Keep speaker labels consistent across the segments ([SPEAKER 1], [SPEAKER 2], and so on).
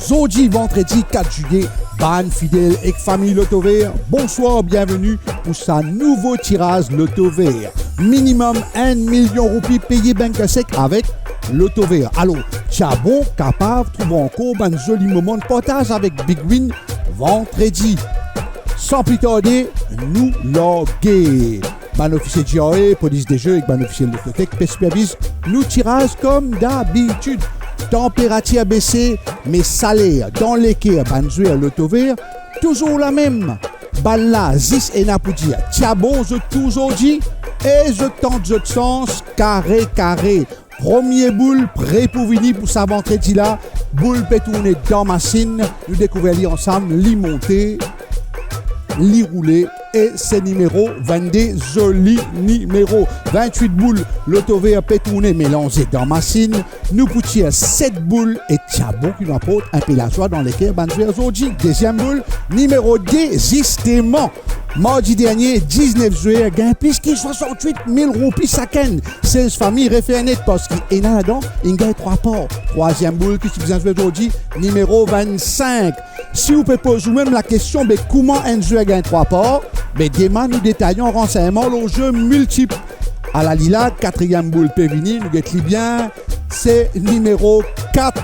[SPEAKER 1] Zodi, vendredi 4 juillet, ban fidèle et famille Loto Vert. Bonsoir, bienvenue pour sa nouveau tirage Loto Vert. Minimum 1 million roupies payé banque sec avec Loto Vert. Alors, tiens bon, capable, trouve encore un joli moment de partage avec Big Win vendredi. Sans plus tarder, nous loguer. Ban officier GRE, police des jeux et ban officier de l'Autotech, supervise nous tirage comme d'habitude. Température baissée, mais salaire dans l'équerre, ban jouer à Loto Vert, toujours la même. Ban là, Zis et n'a pour dire, tiens bon, je toujours dit, et je tente de sens, carré. Premier boule, prêt pour venir pour sa vendredi là, boule peut tourner dans machine, nous découvrir ensemble, l'y monter, l'y rouler. Et c'est numéro 22, joli numéro. 28 boules, Loto Vert peut tourner mélangé dans machine. Nous poutions 7 boules et Thiabon qui nous apporte un peu la joie dans lesquels Banjouer aujourd'hui. Deuxième boule, numéro 2, justement. Mardi dernier, 19 juillet, gain plus que 68 000 roupies chacun. 16 familles référées parce qu'il est là-dedans, il gagne 3 ports. Troisième boule qui se jouer aujourd'hui, numéro 25. Si vous pouvez poser même la question, mais comment un jeu gagne 3 ports? Mais demain, nous détaillons renseignements au jeu multiple. À la Lila, quatrième boule Pévini, nous guettons bien, c'est numéro 4.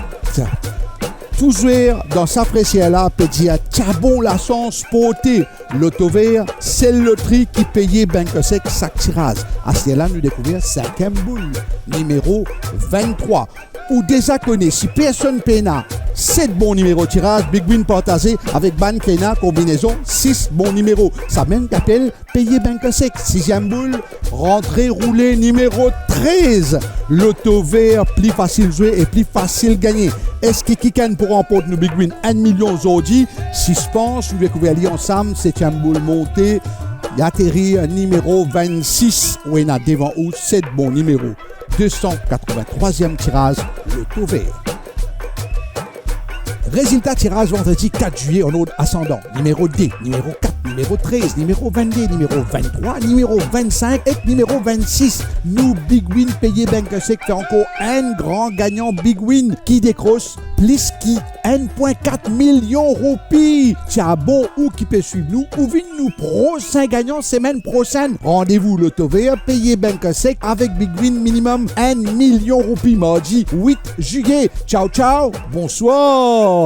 [SPEAKER 1] Toujours dans sa précieux là, peut dire, tiens bon la chance portée. Loto Vert, c'est le loterie qui payait banque sec chaque tirage. À ce là, nous découvrons 5e boule, numéro 23. Ou déjà connaît, si personne peina, 7 bons numéros tirage, Big Win partagé avec Ban Kena, combinaison 6 bons numéros. Ça même qu'appelle payer banque sec. 6e boule, rentrée roulée numéro 13. Loto Vert, plus facile jouer et plus facile gagner. Est-ce que quelqu'un pour remporter nous Big Win 1 million aujourd'hui? Suspense, vous découvrez lire ensemble, 7e boule montée. Il y a atterri numéro 26, où il y a devant ou 7 bons numéros. 283e tirage, Loto Vert. Résultat tirage vendredi 4 juillet en ordre ascendant. Numéro 2, numéro 4, numéro 13, numéro 22, numéro 23, numéro 25 et numéro 26. Nous, Big Win, payé banque sec, fait encore un grand gagnant Big Win qui décroche plus qui 1,4 million roupies. Tiens bon, ou qui peut suivre nous, ou vite nous prochain gagnant semaine prochaine. Rendez-vous Loto Vert, payé banque sec avec Big Win minimum 1 million roupies mardi 8 juillet. Ciao, bonsoir.